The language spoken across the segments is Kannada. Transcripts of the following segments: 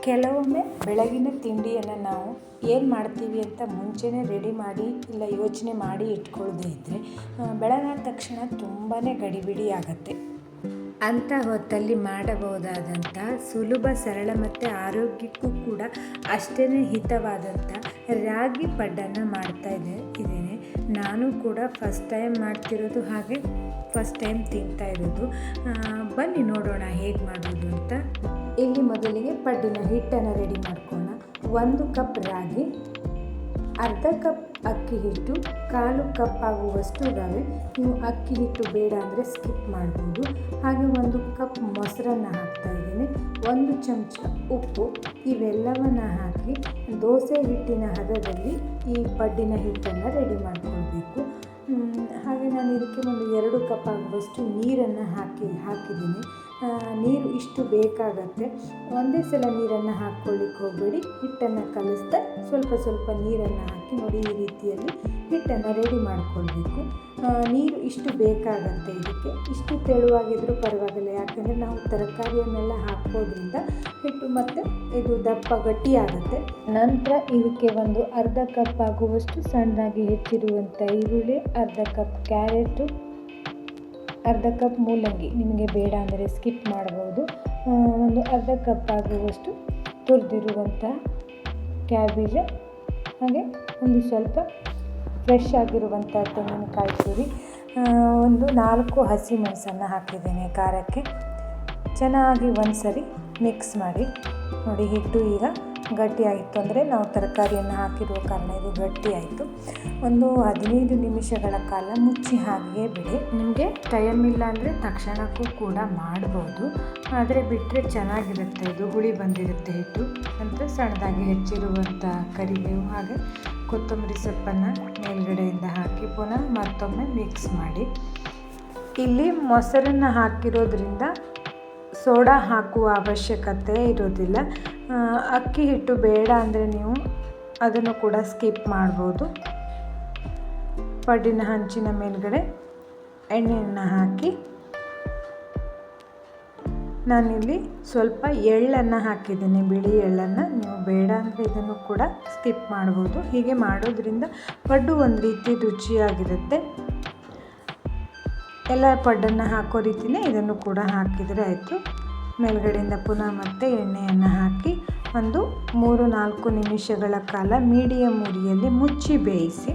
ಕೆಲವೊಮ್ಮೆ ಬೆಳಗಿನ ತಿಂಡಿಯನ್ನು ನಾವು ಏನು ಮಾಡ್ತೀವಿ ಅಂತ ಮುಂಚೆನೇ ರೆಡಿ ಮಾಡಿ ಇಲ್ಲ ಯೋಚನೆ ಮಾಡಿ ಇಟ್ಕೊಳ್ಳದೇ ಇದ್ದರೆ ಬೆಳಗಾದ ತಕ್ಷಣ ತುಂಬಾ ಗಡಿಬಿಡಿ ಆಗುತ್ತೆ. ಅಂಥ ಹೊತ್ತಲ್ಲಿ ಮಾಡಬಹುದಾದಂಥ ಸುಲಭ, ಸರಳ ಮತ್ತು ಆರೋಗ್ಯಕ್ಕೂ ಕೂಡ ಅಷ್ಟೇ ಹಿತವಾದಂಥ ರಾಗಿ ಪಡ್ಡನ್ನು ಇದ್ದೇನೆ. ನಾನು ಕೂಡ ಫಸ್ಟ್ ಟೈಮ್ ಮಾಡ್ತಿರೋದು, ಹಾಗೆ ಫಸ್ಟ್ ಟೈಮ್ ತಿಂತಾ ಇರೋದು. ಬನ್ನಿ ನೋಡೋಣ ಹೇಗೆ ಮಾಡೋದು ಅಂತ. ಇಲ್ಲಿ ಮೊದಲಿಗೆ ಪಡ್ಡಿನ ಹಿಟ್ಟನ್ನು ರೆಡಿ ಮಾಡ್ಕೊಳ್ಳೋಣ. 1 ಕಪ್ ರಾಗಿ, ಅರ್ಧ ಕಪ್ ಅಕ್ಕಿ ಹಿಟ್ಟು, 1/4 ಕಪ್ ಆಗುವಷ್ಟು ರವೆ. ನೀವು ಅಕ್ಕಿ ಹಿಟ್ಟು ಬೇಡ ಅಂದರೆ ಸ್ಕಿಪ್ ಮಾಡ್ಬೋದು. ಹಾಗೆ 1 ಕಪ್ ಮೊಸರನ್ನು ಹಾಕ್ತಾಯಿದ್ದೀನಿ, 1 ಚಮಚ ಉಪ್ಪು. ಇವೆಲ್ಲವನ್ನು ಹಾಕಿ ದೋಸೆ ಹಿಟ್ಟಿನ ಹದದಲ್ಲಿ ಈ ಪಡ್ಡಿನ ಹಿಟ್ಟನ್ನು ರೆಡಿ ಮಾಡ್ಕೊಳ್ಬೇಕು. ಹಾಗೆ ನಾನು ಇದಕ್ಕೆ ಒಂದು 2 ಕಪ್ ಆಗುವಷ್ಟು ನೀರನ್ನು ಹಾಕಿದ್ದೀನಿ. ನೀರು ಇಷ್ಟು ಬೇಕಾಗತ್ತೆ. ಒಂದೇ ಸಲ ನೀರನ್ನು ಹಾಕ್ಕೊಳ್ಳಿಕ್ಕೆ ಹೋಗಬೇಡಿ. ಹಿಟ್ಟನ್ನು ಕಲಿಸ್ತಾ ಸ್ವಲ್ಪ ನೀರನ್ನು ಹಾಕಿ ನೋಡಿ, ಈ ರೀತಿಯಲ್ಲಿ ಹಿಟ್ಟನ್ನು ರೆಡಿ ಮಾಡಿಕೊಳ್ಬೇಕು. ನೀರು ಇಷ್ಟು ಬೇಕಾಗತ್ತೆ. ಇದಕ್ಕೆ ಇಷ್ಟು ತೆಳುವಾಗಿದ್ರೂ ಪರವಾಗಿಲ್ಲ, ಯಾಕೆಂದರೆ ನಾವು ತರಕಾರಿಯನ್ನೆಲ್ಲ ಹಾಕೋದ್ರಿಂದ ಹಿಟ್ಟು ಮತ್ತು ಇದು ದಪ್ಪ ಗಟ್ಟಿಯಾಗುತ್ತೆ. ನಂತರ ಇದಕ್ಕೆ ಒಂದು ಅರ್ಧ ಕಪ್ ಆಗುವಷ್ಟು ಸಣ್ಣದಾಗಿ ಹೆಚ್ಚಿರುವಂಥ ಈರುಳ್ಳಿ, ಅರ್ಧ ಕಪ್ ಕ್ಯಾರೆಟು, ಅರ್ಧ ಕಪ್ ಮೂಲಂಗಿ, ನಿಮಗೆ ಬೇಡ ಅಂದರೆ ಸ್ಕಿಪ್ ಮಾಡಬಹುದು. ಒಂದು ಅರ್ಧ ಕಪ್ ಆಗುವಷ್ಟು ತುರಿದಿರುವಂಥ ಕ್ಯಾಬೇಜ್, ಹಾಗೆ ಒಂದು ಸ್ವಲ್ಪ ಫ್ರೆಶ್ ಆಗಿರುವಂಥ ತೆಂಗಿನಕಾಯಿ ತುರಿ, ಒಂದು 4 ಹಸಿಮೆಣಸನ್ನು ಹಾಕಿದ್ದೇನೆ ಖಾರಕ್ಕೆ. ಚೆನ್ನಾಗಿ ಒಂದು ಸರಿ ಮಿಕ್ಸ್ ಮಾಡಿ ನೋಡಿ. ಹಿಟ್ಟು ಈಗ ಗಟ್ಟಿಯಾಯಿತು ಅಂದರೆ ನಾವು ತರಕಾರಿಯನ್ನು ಹಾಕಿರುವ ಕಾರಣ ಇದು ಗಟ್ಟಿಯಾಯಿತು. ಒಂದು 15 ನಿಮಿಷಗಳ ಕಾಲ ಮುಚ್ಚಿ ಹಾಗೆಯೇ ಬಿಡಿ. ನಿಮಗೆ ಟೈಮ್ ಇಲ್ಲ ಅಂದರೆ ತಕ್ಷಣಕ್ಕೂ ಕೂಡ ಮಾಡ್ಬೋದು, ಆದರೆ ಬಿಟ್ಟರೆ ಚೆನ್ನಾಗಿರುತ್ತೆ. ಇದು ಹುಳಿ ಬಂದಿರುತ್ತೆ ಹಿಟ್ಟು. ನಂತರ ಸಣ್ಣದಾಗಿ ಹೆಚ್ಚಿರುವಂಥ ಕರಿಬೇವು ಹಾಗೆ ಕೊತ್ತಂಬರಿ ಸೊಪ್ಪನ್ನು ಮೇಲ್ಗಡೆಯಿಂದ ಹಾಕಿ ಪುನಃ ಮತ್ತೊಮ್ಮೆ ಮಿಕ್ಸ್ ಮಾಡಿ. ಇಲ್ಲಿ ಮೊಸರನ್ನು ಹಾಕಿರೋದ್ರಿಂದ ಸೋಡಾ ಹಾಕುವ ಅವಶ್ಯಕತೆ ಇರೋದಿಲ್ಲ. ಅಕ್ಕಿ ಹಿಟ್ಟು ಬೇಡ ಅಂದರೆ ನೀವು ಅದನ್ನು ಕೂಡ ಸ್ಕಿಪ್ ಮಾಡ್ಬೋದು. ಪಡ್ಡಿನ ಹಂಚಿನ ಮೇಲ್ಗಡೆ ಎಣ್ಣೆಯನ್ನು ಹಾಕಿ ನಾನಿಲ್ಲಿ ಸ್ವಲ್ಪ ಎಳ್ಳನ್ನು ಹಾಕಿದ್ದೀನಿ, ಬಿಳಿ ಎಳ್ಳನ್ನು. ನೀವು ಬೇಡ ಅಂದರೆ ಇದನ್ನು ಕೂಡ ಸ್ಕಿಪ್ ಮಾಡ್ಬೋದು. ಹೀಗೆ ಮಾಡೋದ್ರಿಂದ ಪಡ್ಡು ಒಂದು ರೀತಿ ರುಚಿಯಾಗಿರುತ್ತೆ. ಎಲ್ಲ ಪಡ್ಡನ್ನು ಹಾಕೋ ರೀತಿಯೇ ಇದನ್ನು ಕೂಡ ಹಾಕಿದರೆ ಆಯಿತು. ಮೇಲ್ಗಡೆಯಿಂದ ಪುನಃ ಮತ್ತೆ ಎಣ್ಣೆಯನ್ನು ಹಾಕಿ ಒಂದು 3-4 ನಿಮಿಷಗಳ ಕಾಲ ಮೀಡಿಯಮ್ ಉರಿಯಲ್ಲಿ ಮುಚ್ಚಿ ಬೇಯಿಸಿ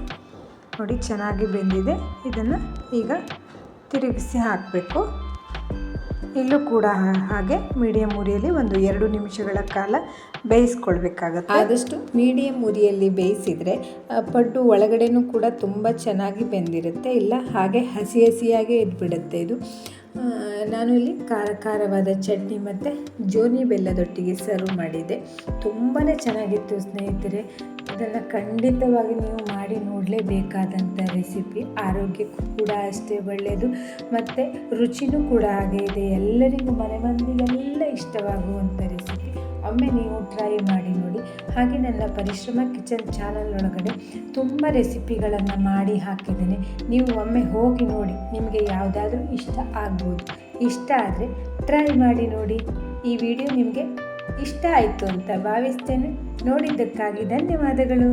ನೋಡಿ. ಚೆನ್ನಾಗಿ ಬೆಂದಿದೆ. ಇದನ್ನು ಈಗ ತಿರುಗಿಸಿ ಹಾಕಬೇಕು. ಇಲ್ಲೂ ಕೂಡ ಹಾಗೆ ಮೀಡಿಯಮ್ ಉರಿಯಲ್ಲಿ ಒಂದು 2 ನಿಮಿಷಗಳ ಕಾಲ ಬೇಯಿಸ್ಕೊಳ್ಬೇಕಾಗತ್ತೆ. ಆದಷ್ಟು ಮೀಡಿಯಮ್ ಉರಿಯಲ್ಲಿ ಬೇಯಿಸಿದರೆ ಪಡ್ಡು ಒಳಗಡೆನೂ ಕೂಡ ತುಂಬ ಚೆನ್ನಾಗಿ ಬೆಂದಿರುತ್ತೆ. ಇಲ್ಲ ಹಾಗೆ ಹಸಿಯಾಗೇ ಇದ್ಬಿಡುತ್ತೆ ಇದು. ನಾನು ಇಲ್ಲಿ ಖಾರವಾದ ಚಟ್ನಿ ಮತ್ತು ಜೋನಿ ಬೆಲ್ಲದೊಟ್ಟಿಗೆ ಸರ್ವ್ ಮಾಡಿದ್ದೆ. ತುಂಬಾ ಚೆನ್ನಾಗಿತ್ತು ಸ್ನೇಹಿತರೆ. ಇದನ್ನು ಖಂಡಿತವಾಗಿ ನೀವು ಮಾಡಿ ನೋಡಲೇಬೇಕಾದಂಥ ರೆಸಿಪಿ. ಆರೋಗ್ಯಕ್ಕೂ ಕೂಡ ಅಷ್ಟೇ ಒಳ್ಳೆಯದು ಮತ್ತು ರುಚಿನೂ ಕೂಡ ಹಾಗೆ ಇದೆ. ಎಲ್ಲರಿಗೂ ಮನೆ ಮಂದಿಗೆಲ್ಲ ಇಷ್ಟವಾಗುವಂಥ ರೆಸಿಪಿ. ಒಮ್ಮೆ ನೀವು ಟ್ರೈ ಮಾಡಿ ನೋಡಿ. ಹಾಗೆ ನನ್ನ ಪರಿಶ್ರಮ ಕಿಚನ್ ಚಾನಲ್ ಒಳಗಡೆ ತುಂಬ ರೆಸಿಪಿಗಳನ್ನು ಮಾಡಿ ಹಾಕಿದ್ದೇನೆ. ನೀವು ಒಮ್ಮೆ ಹೋಗಿ ನೋಡಿ, ನಿಮಗೆ ಯಾವುದಾದ್ರೂ ಇಷ್ಟ ಆಗ್ಬೋದು. ಇಷ್ಟ ಆದರೆ ಟ್ರೈ ಮಾಡಿ ನೋಡಿ. ಈ ವಿಡಿಯೋ ನಿಮಗೆ ಇಷ್ಟ ಆಯಿತು ಅಂತ ಭಾವಿಸ್ತೇನೆ. ನೋಡಿದ್ದಕ್ಕಾಗಿ ಧನ್ಯವಾದಗಳು.